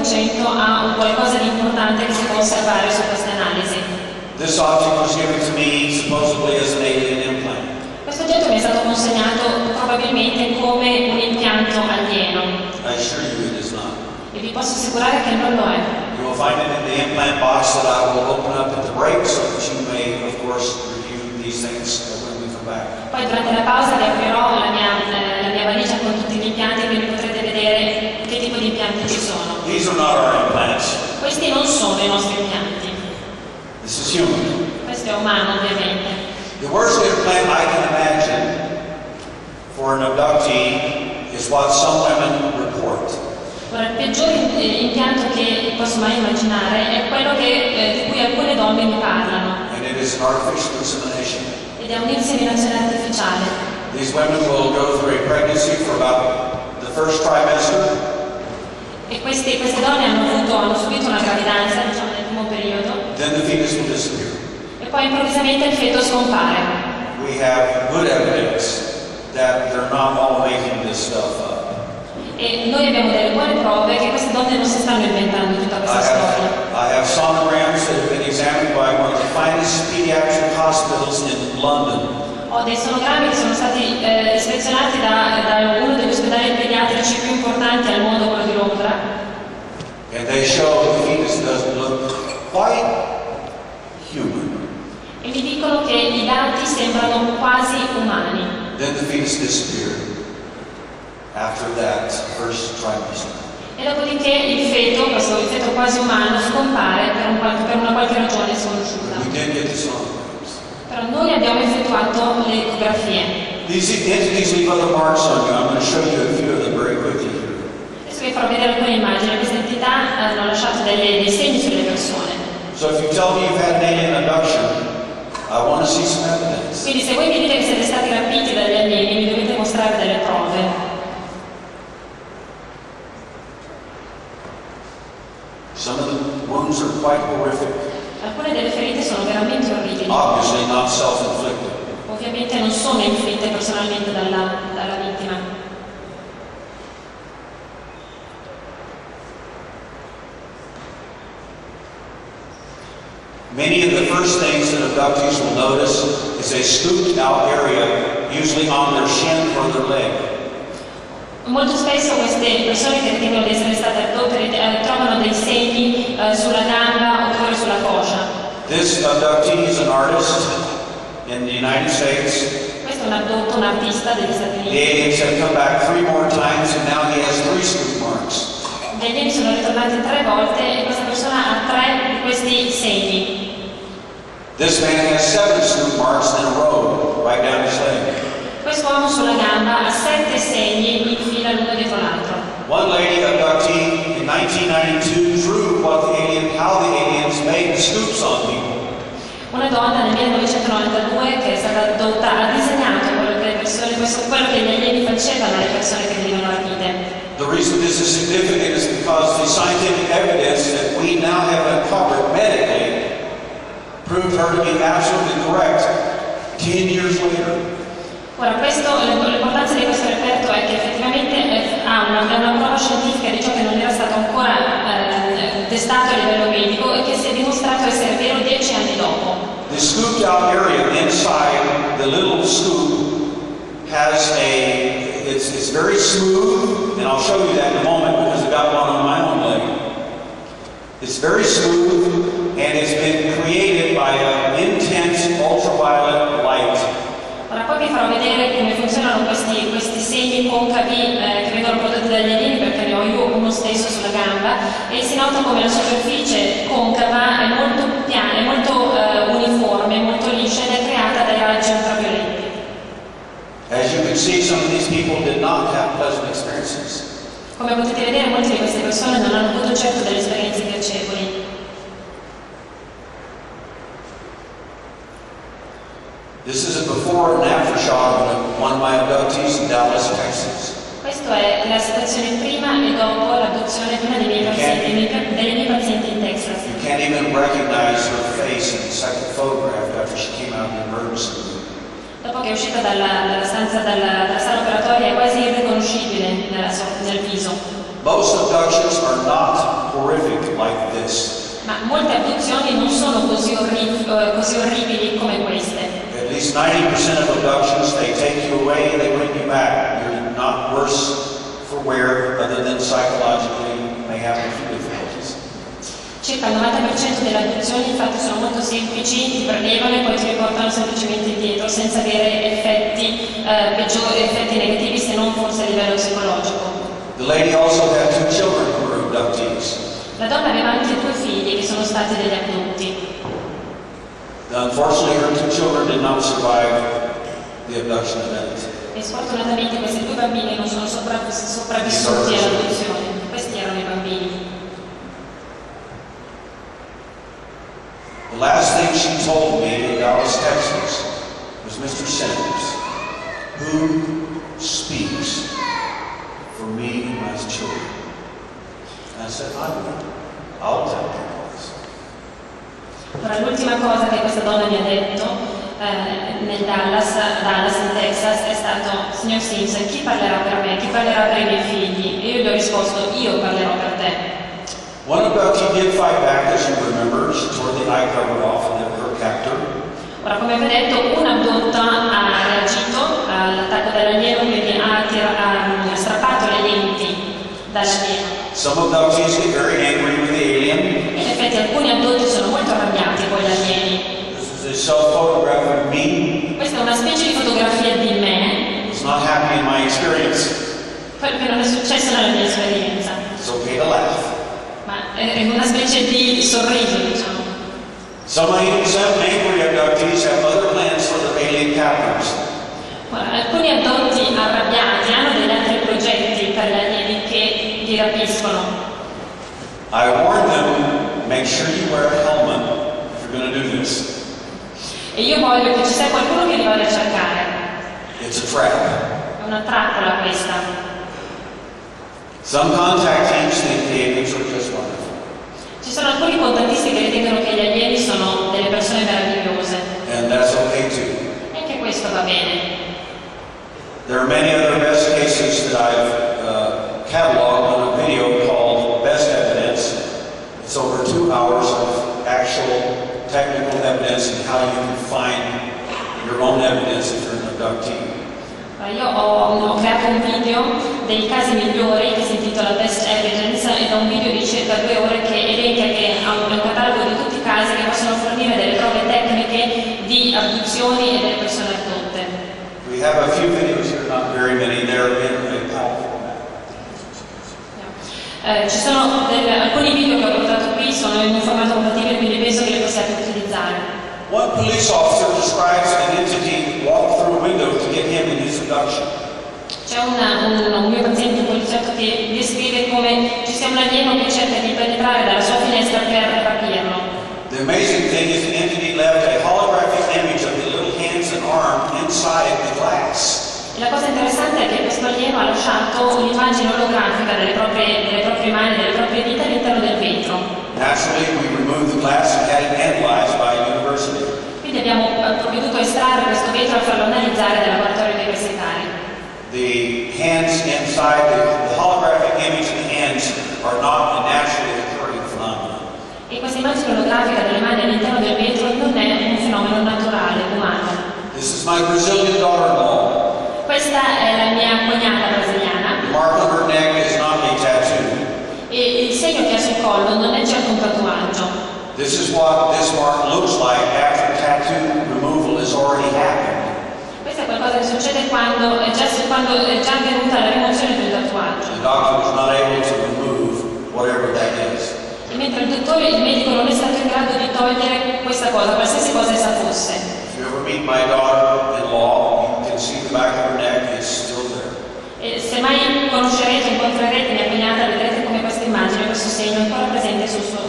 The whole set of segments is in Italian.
ha un qualcosa di importante che si può osservare su queste analisi. This object was given to me supposedly as an alien implant. Questo oggetto mi è stato consegnato probabilmente come un impianto alieno. I assure you it is not. E vi posso assicurare che non lo è. You will find it in the implant box that I will open up at the break so that you may, of course, review these things when we come back. Poi durante la pausa vi aprirò la mia valigia con tutti gli impianti, quindi potrete vedere che tipo di impianti ci sono. These are not our implants. Questi non sono i nostri impianti. This is human. Questo è umano, ovviamente. The worst implant I can imagine for an abductee is what some women report. Ora, il peggior impianto che posso mai immaginare è quello di cui alcune donne mi parlano. And it is an artificial insemination. Ed è un'inseminazione artificiale. These women will go through a pregnancy for about the first trimester. E queste donne hanno subito una gravidanza, diciamo, nel primo periodo. Then the fetus will disappear. E poi improvvisamente il feto scompare. We have good evidence that they're not all making this stuff up. E noi abbiamo delle buone prove che queste donne non si stanno inventando tutta questa storia. I have sonograms that have been examined by one of the finest pediatric hospitals in London. Ho dei sonogrammi che sono stati ispezionati da uno degli ospedali pediatrici più importanti al mondo, quello di Londra. And they show the fetus doesn't look quite human. E mi dicono che i dati sembrano quasi umani. Then the fetus disappeared after that first trimester. E dopodiché il feto quasi umano, scompare per una qualche ragione sconosciuta. We did get the sonograms. Però noi abbiamo effettuato le ecografie. These entities leave other marks on you. I'm going to show you a few of them very quickly here. Adesso vi farò vedere alcune immagini. Queste entità hanno lasciato dei segni sulle persone. So if you tell me you've had an alien abduction, I want to see some evidence. Quindi se voi mi dite che siete stati rapiti dagli alieni, mi dovete mostrare delle prove. Some of the wounds are quite horrific. Alcune delle ferite sono veramente orribili. Obviously not self-inflicted. Ovviamente non sono inflitte personalmente dalla vittima. Many of the first things that abductees will notice is a scooped out area, usually on their shin or their leg. Molto spesso queste persone che ritengono di essere state addotte trovano dei segni sulla gamba oppure sulla coscia. This abductee is an artist in the United States. Questo è un addotto, un artista degli Stati The Uniti. aliens have come back 3 more times and now he has 3 scoop marks. Gli alieni sono ritornati 3 volte e questa persona ha 3 di questi segni. This man has 7 scoop marks in a row, right down his leg. Quest'uomo sulla gamba ha 7 segni in fila l'uno dietro l'altro. One lady abductee in 1992 drew how the aliens made the scoops on people. Una donna nel 1992 che è stata addotta ha disegnato quello che gli alieni facevano alle persone che venivano rapite. The reason this is significant is because the scientific evidence that we now have uncovered medically proved her to be absolutely correct 10 years later. Ora, l'importanza di questo reperto è che effettivamente ha una prova scientifica di ciò che non era stato ancora testato a livello medico e che si è dimostrato essere vero 10 anni dopo. The scooped out area inside the little scoop has it's very smooth, and I'll show you that in a moment because I got one on my own leg. It's very smooth and it's been created by an intense ultraviolet light. Ora poi vi farò vedere come funzionano questi segni concavi che vengono prodotti dagli alieni, perché ne ho io uno stesso sulla gamba, e si nota come la superficie concava è molto piana, è molto uniforme, molto liscia ed è creata dai raggi ultravioletti. As you can see, some of these people did not have pleasant experiences. Come potete vedere, molte di queste persone non hanno avuto certo delle esperienze piacevoli. This is a before and after shot of one of my abductees in Dallas, Texas. Questa è la situazione prima e dopo l'abduzione di una dei miei pazienti in Texas. You can't even recognize her face in the second photograph after she came out of the emergency room. Dopo che è uscita dalla sala operatoria è quasi irriconoscibile nel viso. Most abductions are not like this. Ma molte abduzioni non sono così orribili come queste. At least 90% of abductions, they take you away and they bring you back. You're not worse for wear, other than psychologically may have a few difficulties. Circa il 90% delle abduzioni infatti sono molto semplici, ti prelevano e poi ti riportano semplicemente indietro senza avere effetti peggiori, effetti negativi se non forse a livello psicologico. The lady also had 2 children who were abductees. La donna aveva anche 2 figli che sono stati degli abdutti. Unfortunately, her 2 children did not survive the abduction event. E sfortunatamente questi 2 bambini non sono sopravvissuti all'adozione. Questi erano i bambini. The last thing she told me in Dallas, Texas, was Mr. Sanders, who speaks for me and my children. And I said, I'll tell you this. Ora, l'ultima cosa che questa donna mi ha detto nel Dallas in Texas è stato: signor Simpson, chi parlerà per me? Chi parlerà per i miei figli? E io gli ho risposto: io parlerò per te. One abductee did fight back, as you remember. She tore the eye cover off and her captor. Ora, come vi ho detto, un'abdotta ha reagito all'attacco dell'alieno, quindi ha strappato le lenti dall'alieno. Some abductees get very angry with the alien. In effetti alcuni abdotti sono molto arrabbiati con gli alieni. This is a self-photograph of me. Questa è una specie di fotografia di me. Was not happy in my experience. Quello che non è successo nella mia esperienza. It's okay to laugh. Ma è una specie di sorriso, diciamo. Some angry abductees have other plans for their alien captors. Alcuni addotti arrabbiati hanno degli altri progetti per gli alieni che li rapiscono. I warn them, make sure you wear a helmet if you're going to do this. E io voglio che ci sia qualcuno che li vada a cercare. It's a trap. È una trappola questa. Some contact teams think the aliens are just wonderful. Ci sono alcuni contattisti che ritengono che gli alieni sono delle persone meravigliose. And that's okay too. E anche questo va bene. There are many other best cases that I've cataloged on a video called Best Evidence. It's over 2 hours of actual technical evidence and how you can find your own evidence if you're an abductee. Io ho creato un video dei casi migliori che si intitola Best Evidence ed è un video di circa 2 ore che elenca, che ha un catalogo di tutti i casi che possono fornire delle prove tecniche di abduzioni e delle persone addotte. We have a few videos here, not very many. They're in a PAL format. Ci sono alcuni video che ho portato qui, sono in un formato compatibile, quindi penso che li possiate utilizzare. One police officer describes an entity walked through a window to get him in his abduction. C'è un mio paziente, un poliziotto, che descrive come ci sia un alieno che cerca di penetrare dalla sua finestra per rapirlo. The amazing thing is the entity left a holographic image of the little hands and arm inside the glass. E la cosa interessante è che questo alieno ha lasciato un'immagine olografica delle proprie mani, delle proprie dita all'interno del vetro. Naturally, we removed the glass and had it analyzed by a university. Quindi abbiamo provveduto a estrarre questo vetro e a farlo analizzare dal laboratorio universitario. The hands inside, the holographic image of the hands are not a naturally occurring phenomenon. E questa immagine olografica delle mani all'interno del vetro non è un fenomeno naturale, umano. This is my Brazilian daughter-in-law. Questa è la mia cognata brasiliana. The mark on her neck is not a tattoo. E il segno che ha sul collo non è certo un tatuaggio. This is what this mark looks like after tattoo removal has already happened. Questo è qualcosa che succede quando è già avvenuta la rimozione di un tatuaggio. The doctor was not able to remove whatever that is. E mentre il medico non è stato in grado di togliere questa cosa, qualsiasi cosa essa fosse. If you ever meet my daughter-in-law, you can see the back of her neck is still there. E se mai incontrerete mia cognata, vedrete come questa immagine, questo segno è ancora presente sul suo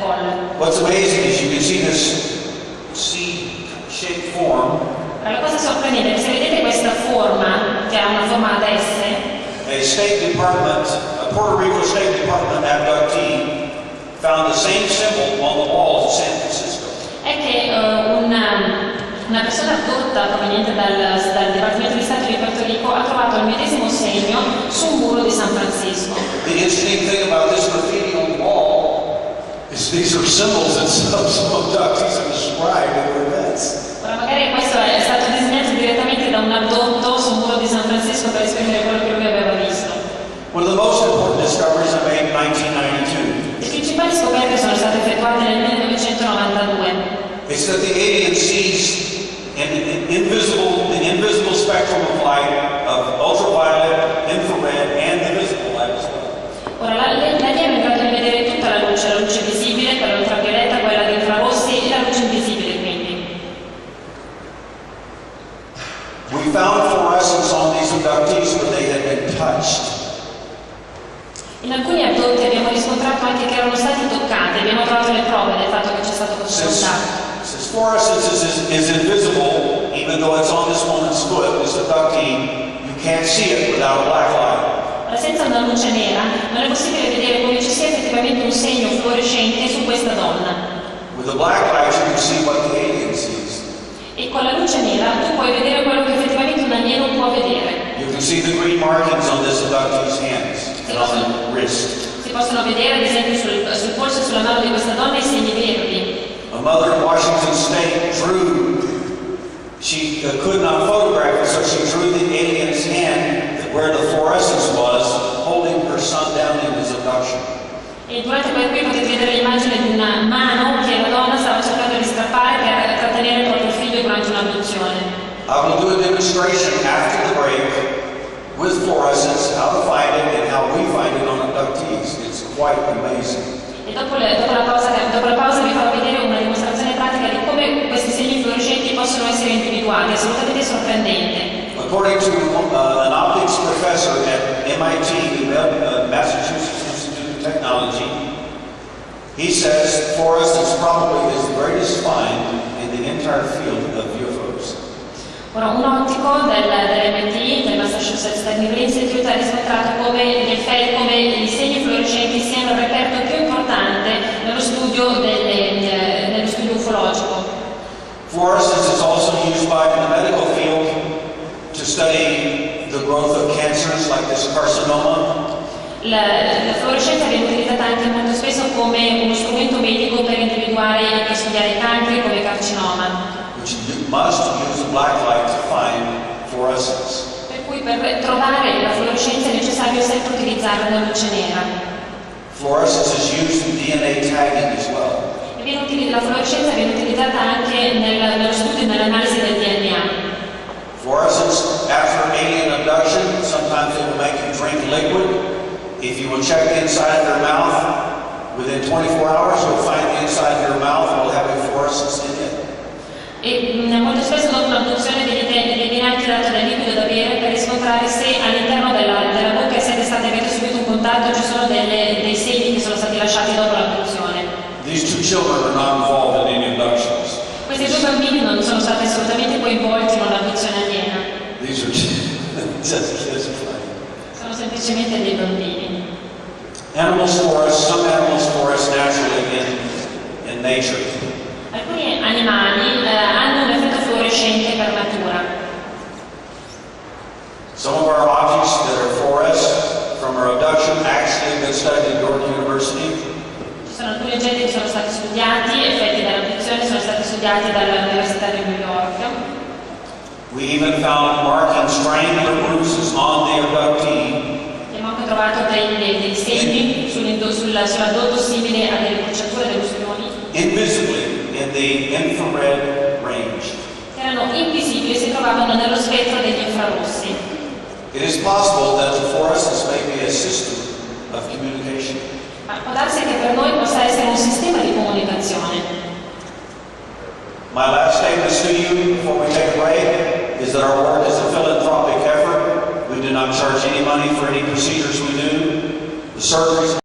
collo. What's amazing is you can see this C-shaped form. La cosa sorprendente è che se vedete questa forma, che ha una forma ad S, a Puerto Rico State Department abductee found the same symbol on the walls of San Francisco. È che una persona addotta proveniente dal Dipartimento di Stato di Puerto Rico ha trovato il medesimo segno su un muro di San Francisco. The interesting thing about this graffiti on the wall These are symbols that some abductees have described in their beds. Ora magari questo è stato disegnato direttamente da un addotto sul muro di San Francisco per esprimere quello che lui aveva visto. One of the most important discoveries I made in 1992 Le principali scoperte sono state effettuate nel 1992. is that the alien sees the invisible spectrum of light of ultraviolet, infrared, and the visible light as well. Ora l'alieno è in grado di vedere tutta la luce visibile, quella ultravioletta, quella di infrarossi e la luce invisibile quindi. We found fluorescence on these abductees when they had been touched. In alcuni addotti abbiamo riscontrato anche che erano stati toccati, abbiamo trovato le prove del fatto che c'è stato questo contatto. Since fluorescence is invisible, even though it's on this woman's foot, this abductee, you can't see it without a black light. Ora, senza una luce nera non è possibile vedere come ci sia effettivamente un segno fluorescente su questa donna. With a black light, you can see what the alien sees. E con la luce nera tu puoi vedere quello che effettivamente un alieno può vedere. You can see the green markings on this abductee's hands and on the wrist. Si possono vedere ad esempio sul polso e sulla mano di questa donna i segni verdi. A mother in Washington State she could not photograph it, so she drew the alien's hand where the fluorescence was, holding her son down in his abduction. E durante quel qui potete vedere l'immagine di una mano che la donna stava cercando di strappare per trattenere il proprio figlio durante un'abduzione. I will do a demonstration after the break with fluorescence, how to find it and how we find it on abductees. It's quite amazing. E dopo la pausa vi farò vedere una dimostrazione pratica di come questi segni fluorescenti possono essere individuati, assolutamente sorprendente. According to an optics professor at MIT, the Massachusetts Institute of Technology, he says fluorescence probably is the greatest find in the entire field of UFOs. Ora, un ottico dell'MIT, del Massachusetts Technical Institute, ha riscontrato come i segni fluorescenti siano il reperto più importante nello studio ufologico. Fluorescence is also used by the medical field to study the growth of cancers like this carcinoma. La fluorescenza viene utilizzata anche molto spesso come uno strumento medico per individuare e per studiare i cancri come carcinoma. Which you must use a black light to find fluorescence. Per cui per trovare la fluorescenza è necessario sempre utilizzare la luce nera. Fluorescence is used in DNA tagging as well. La fluorescenza viene utilizzata anche nello studio e nell'analisi del DNA. Fluorescence after alien abduction, sometimes it will make you drink liquid. If you will check the inside of their mouth, within 24 hours you'll find the inside of your mouth will have a fluorescence in it. E molto spesso dopo un'abduzione viene anche dato del liquido da bere per riscontrare se all'interno della bocca e se avete subito un contatto ci sono dei segni che sono stati lasciati dopo l'abduzione. These two children are not involved in any abductions. Questi due bambini non sono stati assolutamente coinvolti in un'abduzione aliena. These are just kids playing. Sono semplicemente dei bambini. Some animals fluoresce naturally in nature. Alcuni animali hanno un effetto fluorescente per natura. Some of our objects that are fluorescent from our abduction actually have been studied at York University. Ci sono alcuni oggetti che sono stati studiati, effetti dell'abduzione sono stati studiati dall'Università di New York. We even found markings, triangular bruises on the abductee. Abbiamo anche trovato dei segni sull'addotto simili a delle bruciature dello spioni. Invisibly in the infrared range. Che erano invisibili e si trovavano nello spettro degli infrarossi. It is possible that the fluorescence may be a system of communication. Ma può darsi che per noi possa essere un sistema di comunicazione. My last statement to you before we take a break is that our work is a philanthropic effort. We do not charge any money for any procedures we do. The surgeries